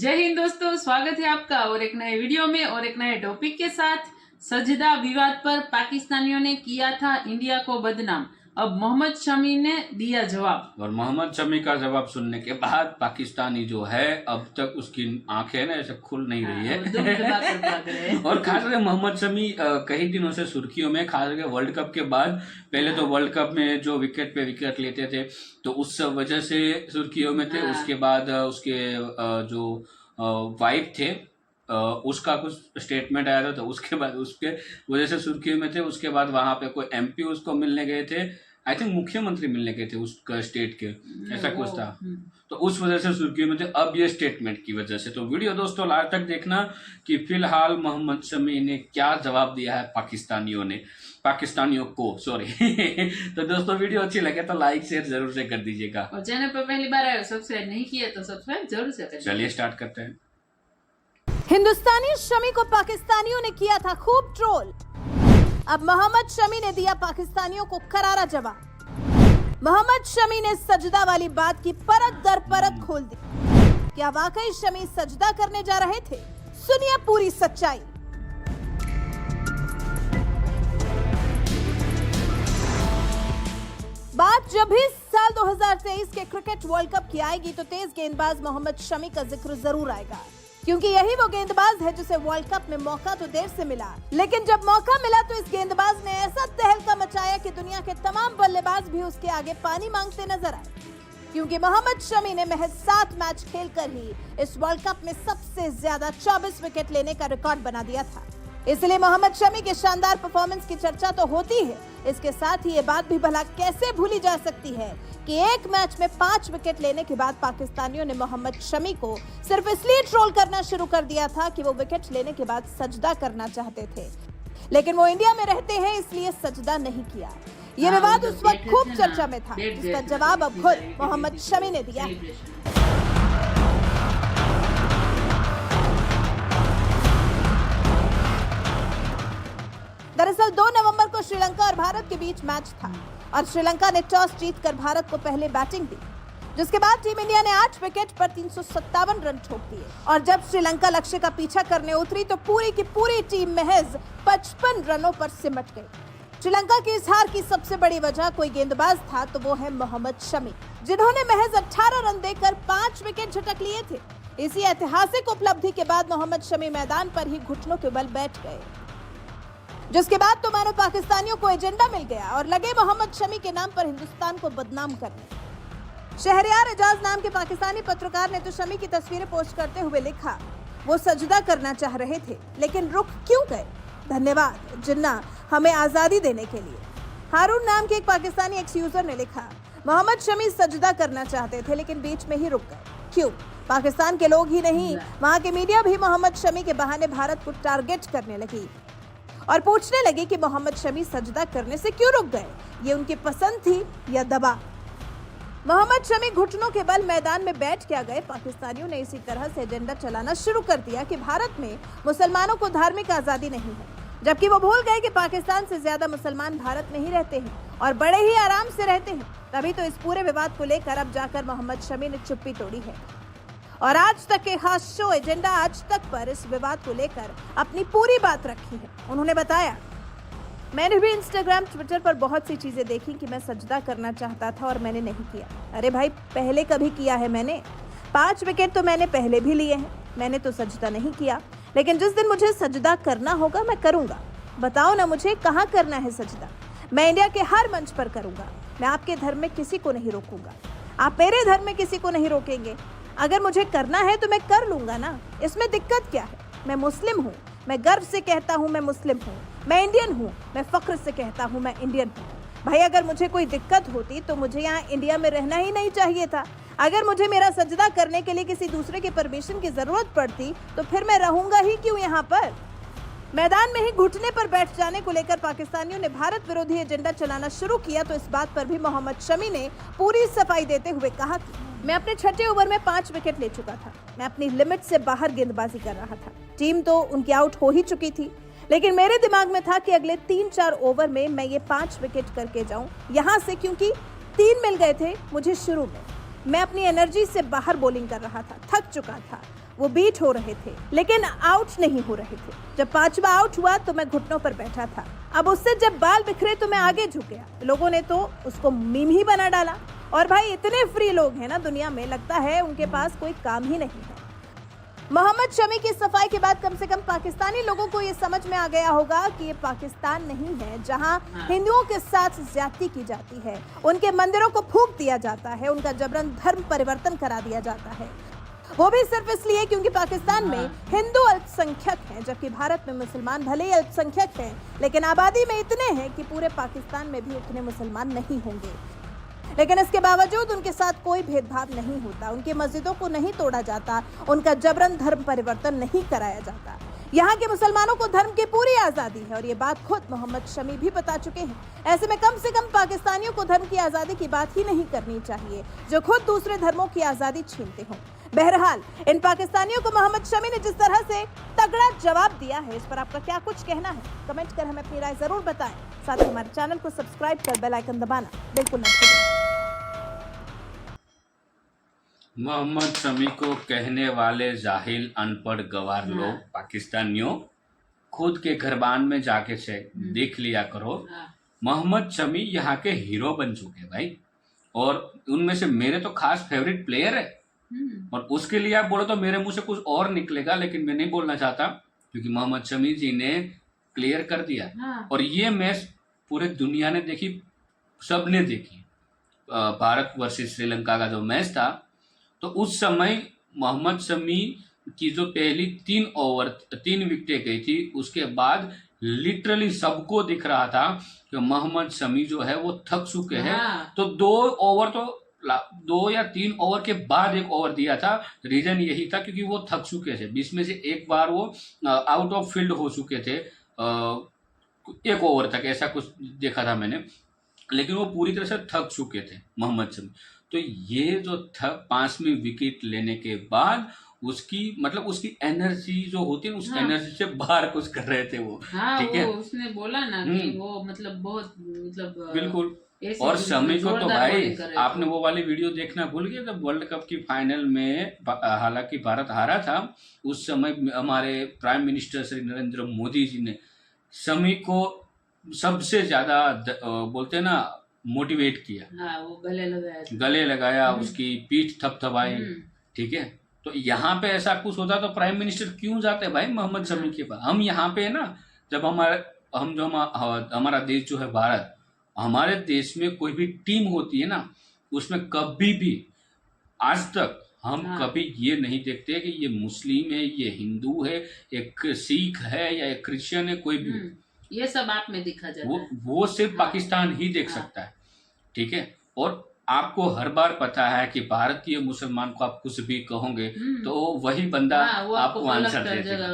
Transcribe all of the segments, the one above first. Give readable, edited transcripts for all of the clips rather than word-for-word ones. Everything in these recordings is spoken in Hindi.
जय हिंद दोस्तों, स्वागत है आपका और एक नए वीडियो में और एक नए टॉपिक के साथ। सजदा विवाद पर पाकिस्तानियों ने किया था इंडिया को बदनाम, अब मोहम्मद शमी ने दिया जवाब। और मोहम्मद शमी का जवाब सुनने के बाद पाकिस्तानी जो है अब तक उसकी आंखें ना ऐसे खुल नहीं रही है। और खास करके मोहम्मद शमी कई दिनों से सुर्खियों में, खास करके वर्ल्ड कप के बाद। पहले तो वर्ल्ड कप में जो विकेट पे विकेट लेते थे तो उस वजह से सुर्खियों में थे। उसके बाद उसके जो वाइफ थे उसका कुछ स्टेटमेंट आया था तो उसके बाद उसके वजह से सुर्खियों में थे। उसके बाद वहां पे कोई एमपी उसको मिलने गए थे, आई थिंक मुख्यमंत्री मिलने गए थे उसका स्टेट के, ऐसा कुछ था। तो उस वजह से सुर्खियों में थे, अब ये स्टेटमेंट की वजह से। तो वीडियो दोस्तों लास्ट तक देखना कि फिलहाल मोहम्मद शमी ने क्या जवाब दिया है पाकिस्तानियों को, सॉरी। तो दोस्तों वीडियो अच्छी लगे तो लाइक शेयर जरूर से कर दीजिएगा और चैनल पर पहली बार आए सब्सक्राइब नहीं किया तो सब्सक्राइब जरूर से करें। चलिए स्टार्ट करते हैं। हिंदुस्तानी शमी को पाकिस्तानियों ने किया था खूब ट्रोल, अब मोहम्मद शमी ने दिया पाकिस्तानियों को करारा जवाब। मोहम्मद शमी ने सजदा वाली बात की परत दर परत खोल दी। क्या वाकई शमी सजदा करने जा रहे थे? सुनिए पूरी सच्चाई। बात जब भी साल 2023 के क्रिकेट वर्ल्ड कप की आएगी तो तेज गेंदबाज मोहम्मद शमी का जिक्र जरूर आएगा, क्योंकि यही वो गेंदबाज है जिसे वर्ल्ड कप में मौका तो देर से मिला, लेकिन जब मौका मिला तो इस गेंदबाज ने ऐसा तहलका मचाया कि दुनिया के तमाम बल्लेबाज भी उसके आगे पानी मांगते नजर आए। क्योंकि मोहम्मद शमी ने महज 7 मैच खेलकर ही इस वर्ल्ड कप में सबसे ज्यादा 24 विकेट लेने का रिकॉर्ड बना दिया था। इसलिए मोहम्मद शमी के शानदार परफॉर्मेंस की चर्चा तो होती है, इसके साथ ही ये बात भी भला कैसे भूली जा सकती है कि एक मैच में 5 विकेट लेने के बाद पाकिस्तानियों ने मोहम्मद शमी को सिर्फ इसलिए ट्रोल करना शुरू कर दिया था कि वो विकेट लेने के बाद सजदा करना चाहते थे, लेकिन वो इंडिया में रहते हैं इसलिए सजदा नहीं किया। ये विवाद उस वक्त खूब चर्चा में था, जिसका जवाब अब खुद मोहम्मद शमी ने दिया। दरअसल 2 नवंबर को श्रीलंका और भारत के बीच मैच था और श्रीलंका ने टॉस जीतकर भारत को पहले बैटिंग दी, जिसके बाद टीम इंडिया ने 8 विकेट पर 357 रन ठोक दिए। और जब श्रीलंका लक्ष्य का पीछा करने उतरी तो पूरी की पूरी टीम महज 55 रनों पर सिमट गई। श्रीलंका की इस हार की सबसे बड़ी वजह कोई गेंदबाज था तो वो है मोहम्मद शमी, जिन्होंने महज 18 रन देकर 5 विकेट झटक लिए थे। इसी ऐतिहासिक उपलब्धि के बाद मोहम्मद शमी मैदान पर ही घुटनों के बल बैठ गए, जिसके बाद तो मानो पाकिस्तानियों को एजेंडा मिल गया और लगे मोहम्मद शमी के नाम पर हिंदुस्तान को बदनाम करने। शहरयार एजाज नाम के पाकिस्तानी पत्रकार ने तो शमी की तस्वीरें पोस्ट करते हुए लिखा, वो सजदा करना चाह रहे थे लेकिन रुक क्यों गए, धन्यवाद जिन्ना हमें आजादी देने के लिए। हारून नाम के एक पाकिस्तानी एक्स यूजर ने लिखा, मोहम्मद शमी सजदा करना चाहते थे लेकिन बीच में ही रुक गए, क्यों? पाकिस्तान के लोग ही नहीं, वहां के मीडिया भी मोहम्मद शमी के बहाने भारत को टारगेट करने लगी और पूछने लगे कि मोहम्मद शमी सजदा करने से क्यों रुक गए, ये उनकी पसंद थी या दबाव। मोहम्मद शमी घुटनों के बल मैदान में बैठ क्या गए। पाकिस्तानियों ने इसी तरह से एजेंडा चलाना शुरू कर दिया कि भारत में मुसलमानों को धार्मिक आजादी नहीं है, जबकि वो भूल गए कि पाकिस्तान से ज्यादा मुसलमान भारत में ही रहते हैं और बड़े ही आराम से रहते हैं। तभी तो इस पूरे विवाद को लेकर अब जाकर मोहम्मद शमी ने चुप्पी तोड़ी है और आज तक के खास शो एजेंडा आज तक पर इस विवाद को लेकर अपनी पूरी बात रखी है। उन्होंने बताया, मैंने भी इंस्टाग्राम ट्विटर पर बहुत सी चीजें देखी कि मैं सजदा करना चाहता था और मैंने नहीं किया। अरे भाई, पहले कभी किया है मैंने? 5 विकेट तो मैंने पहले भी लिए हैं, मैंने तो सजदा नहीं किया, लेकिन जिस दिन मुझे सजदा करना होगा मैं करूंगा। बताओ ना मुझे कहाँ करना है सजदा? मैं इंडिया के हर मंच पर करूंगा। मैं आपके धर्म में किसी को नहीं रोकूंगा, आप मेरे धर्म में किसी को नहीं रोकेंगे। अगर मुझे करना है तो मैं कर लूंगा ना, इसमें दिक्कत क्या है? मैं मुस्लिम हूँ, मैं गर्व से कहता हूँ मैं मुस्लिम हूँ। मैं इंडियन हूँ, मैं फख्र से कहता हूँ मैं इंडियन हूँ। भाई, अगर मुझे कोई दिक्कत होती तो मुझे यहाँ इंडिया में रहना ही नहीं चाहिए था। अगर मुझे मेरा सजदा करने के लिए किसी दूसरे के परमिशन की जरूरत पड़ती तो फिर मैं रहूंगा ही क्यों यहाँ पर? मैदान में ही घुटने पर बैठ जाने को लेकर पाकिस्तानियों ने भारत विरोधी एजेंडा चलाना शुरू किया तो इस बात पर भी मोहम्मद शमी ने पूरी सफाई देते हुए कहा कि मैं अपने 6ठे ओवर में 5 विकेट ले चुका था, मैं अपनी लिमिट से बाहर गेंदबाजी कर रहा था। टीम तो उनकी आउट हो ही चुकी थी, लेकिन मेरे दिमाग में था कि अगले 3-4 ओवर में मैं ये 5 विकेट करके जाऊं यहाँ से, क्योंकि 3 मिल गए थे मुझे शुरू में। मैं अपनी एनर्जी से बाहर बॉलिंग कर रहा था, थक चुका था। वो बीट हो रहे थे लेकिन आउट नहीं हो रहे थे। जब 5वां आउट हुआ तो मैं घुटनों पर बैठा था। अब उससे जब बाल बिखरे तो मैं आगे झुक गया। लोगों ने तो उसको मीम ही बना डाला। और भाई इतने फ्री लोग हैं ना दुनिया में, लगता है उनके पास कोई काम ही नहीं है। मोहम्मद शमी की सफाई के बाद कम से कम पाकिस्तानी लोगों को ये समझ में आ गया होगा कि ये पाकिस्तान नहीं है जहां हिंदुओं के साथ ज्यादती की जाती है, उनके मंदिरों को फूंक दिया जाता है, उनका जबरन धर्म परिवर्तन करा दिया जाता है, वो भी सिर्फ इसलिए क्योंकि पाकिस्तान में हिंदू अल्पसंख्यक हैं, जबकि भारत में मुसलमान भले ही अल्पसंख्यक हैं लेकिन आबादी में इतने हैं कि पूरे पाकिस्तान में भी उतने मुसलमान नहीं होंगे। लेकिन इसके बावजूद उनके साथ कोई भेदभाव नहीं होता, उनकी मस्जिदों को नहीं तोड़ा जाता, उनका जबरन धर्म परिवर्तन नहीं कराया जाता। यहाँ के मुसलमानों को धर्म की पूरी आज़ादी है और ये बात खुद मोहम्मद शमी भी बता चुके हैं। ऐसे में कम से कम पाकिस्तानियों को धर्म की आज़ादी की बात ही नहीं करनी चाहिए जो खुद दूसरे धर्मों की आज़ादी छीनते हों। बहरहाल इन पाकिस्तानियों को मोहम्मद शमी ने जिस तरह से तगड़ा जवाब दिया है, इस पर आपका क्या कुछ कहना है? कमेंट कर हमें अपनी राय जरूर बताएं। साथ ही हमारे चैनल को सब्सक्राइब कर बेल आइकन दबाना बिल्कुल न भूलें। मोहम्मद शमी को कहने वाले जाहिल अनपढ़ गवार लोग पाकिस्तानियों, खुद के घरबान में जाके चेक देख लिया करो। मोहम्मद शमी यहाँ के हीरो बन चुके भाई, और उनमें से मेरे तो खास फेवरेट प्लेयर है। और उसके लिए आप बोलो तो मेरे मुंह से कुछ और निकलेगा, लेकिन मैं नहीं बोलना चाहता क्योंकि मोहम्मद शमी जी ने क्लियर कर दिया। और ये मैच पूरे दुनिया ने देखी, सबने देखी। भारत वर्सेस श्रीलंका का जो मैच था, तो उस समय मोहम्मद शमी की जो पहली 3 विकेटें गई थी, उसके बाद लिटरली सबको दिख रहा था कि मोहम्मद शमी जो है वो थक चुके हैं। तो 2 या 3 ओवर के बाद 1 ओवर दिया था। रीजन यही था क्योंकि वो थक चुके थे। 20 में से एक बार वो आउट ऑफ फील्ड हो चुके थे 1 ओवर तक, ऐसा कुछ देखा था मैंने, लेकिन वो पूरी तरह से थक चुके थे मोहम्मद शमी। तो ये जो 5वीं विकेट लेने के बाद उसकी एनर्जी जो होती है, उस एनर्जी से बाहर कुछ कर रहे थे वो। ठीक है, उसने बोला ना कि वो बहुत बिल्कुल। और शमी को तो भाई आपने वो वाली वीडियो देखना भूल गए जब वर्ल्ड कप की फाइनल में, हालांकि भारत हारा था, उस समय हमारे प्राइम मिनिस्टर श्री नरेंद्र मोदी जी ने शमी को सबसे ज्यादा बोलते हैं ना मोटिवेट किया। वो गले लगाया, उसकी पीठ थपथपाई। ठीक है, तो यहाँ पे ऐसा कुछ होता तो प्राइम मिनिस्टर क्यों जाते भाई मोहम्मद शमी के पास? हम यहाँ पे ना, जब हमारा देश जो है भारत, हमारे देश में कोई भी टीम होती है ना, उसमें कभी भी आज तक हम कभी ये नहीं देखते कि ये मुस्लिम है, ये हिंदू है, एक सिख है या एक क्रिश्चियन है, कोई भी ये सब आप में दिखा जाता है। वो सिर्फ पाकिस्तान ही देख सकता है। ठीक है, और आपको हर बार पता है कि भारतीय मुसलमान को आप कुछ भी कहोगे तो वही बंदा आपको आंसर देगा,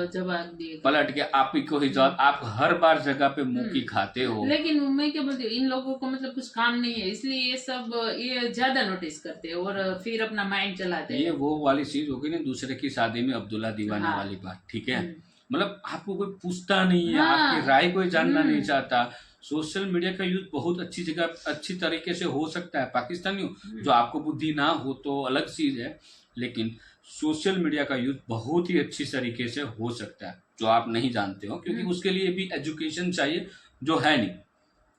पलट के आप ही को ही जवाब। आप हर बार जगह पे मुंह की खाते हो। लेकिन मैं क्या बोलती हूँ, इन लोगों को कुछ काम नहीं है, इसलिए ये ज्यादा नोटिस करते हैं और फिर अपना माइंड चलाते हैं। ये वो वाली चीज होगी ना, दूसरे की शादी में अब्दुल्ला दीवाना वाली बात। ठीक है, मतलब आपको कोई पूछता नहीं है, आपकी राय कोई जानना नहीं चाहता। सोशल मीडिया का यूज बहुत अच्छी तरीके से हो सकता है पाकिस्तानियों। जो आपको बुद्धि ना हो तो अलग चीज है, लेकिन सोशल मीडिया का यूज बहुत ही अच्छी तरीके से हो सकता है जो आप नहीं जानते हो, क्योंकि उसके लिए भी एजुकेशन चाहिए जो है नहीं।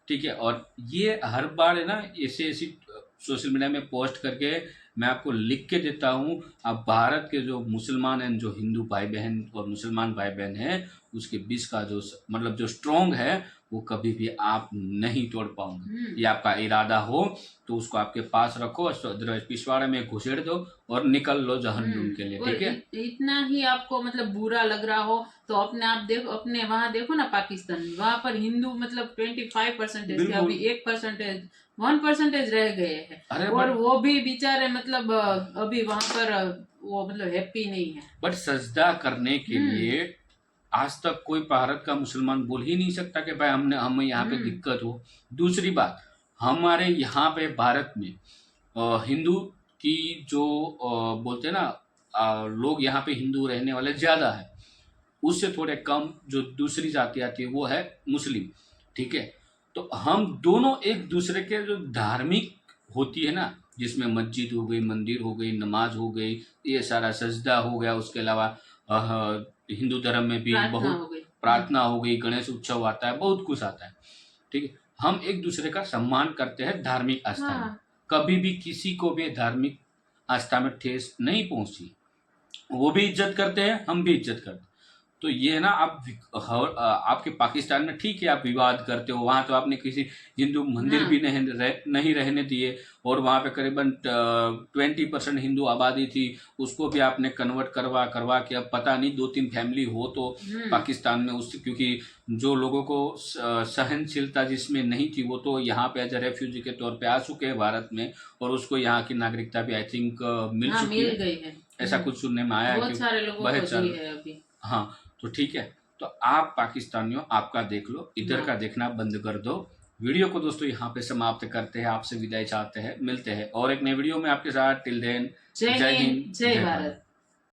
ठीक है, और ये हर बार है ना, ऐसी सोशल मीडिया में पोस्ट करके मैं आपको लिख के देता हूँ। अब भारत के जो मुसलमान हैं, जो हिंदू भाई बहन और मुसलमान भाई बहन हैं, उसके बीच का जो स्ट्रॉन्ग है, वो कभी भी आप नहीं तोड़ पाओगे। ये आपका इरादा हो तो उसको आपके पास रखो, पिछवाड़े में घुसेड़ दो और निकल लो जहन्नुम के लिए। ठीक है, इतना ही आपको बुरा लग रहा हो तो अपने वहाँ देखो ना पाकिस्तान, वहाँ पर हिंदू 25% थे, अभी 1% रह गए हैं। और वो भी बेचारे अभी वहाँ पर वो हैप्पी नहीं है। बट सजदा करने के लिए आज तक कोई भारत का मुसलमान बोल ही नहीं सकता कि भाई हमें यहाँ पे दिक्कत हो। दूसरी बात, हमारे यहाँ पे भारत में हिंदू की जो बोलते हैं ना लोग, यहाँ पे हिंदू रहने वाले ज्यादा है, उससे थोड़े कम जो दूसरी जाति आती है वो है मुस्लिम। ठीक है, तो हम दोनों एक दूसरे के जो धार्मिक होती है ना, जिसमें मस्जिद हो गई, मंदिर हो गई, नमाज हो गई, ये सारा सजदा हो गया। उसके अलावा हिंदू धर्म में भी बहुत प्रार्थना हो गई, गणेश उत्सव आता है, बहुत कुछ आता है। ठीक है, हम एक दूसरे का सम्मान करते हैं धार्मिक आस्था में। कभी भी किसी को भी धार्मिक आस्था में ठेस नहीं पहुंची। वो भी इज्जत करते हैं, हम भी इज्जत करते हैं। तो ये ना आपके पाकिस्तान में ठीक है, आप विवाद करते हो। वहाँ तो आपने किसी हिंदू मंदिर भी नहीं रहने दिए, और वहाँ पे करीबन 20% हिंदू आबादी थी, उसको भी आपने कन्वर्ट करवा के, अब पता नहीं 2-3 फैमिली हो तो पाकिस्तान में उससे, क्योंकि जो लोगों को सहनशीलता जिसमें नहीं थी वो तो यहाँ पे एज ए रेफ्यूजी के तौर पे आ चुके हैं भारत में, और उसको यहाँ की नागरिकता भी आई थिंक मिल चुकी है। ऐसा कुछ सुनने में आया है, बहुत सारे लोगों को दी है अभी। हाँ, तो ठीक है, तो आप पाकिस्तानियों आपका देख लो, इधर का देखना बंद कर दो। वीडियो को दोस्तों यहाँ पे समाप्त करते हैं, आपसे विदाई चाहते हैं, मिलते हैं और एक नए वीडियो में आपके साथ। टिल देन, जय हिंद, जय भारत।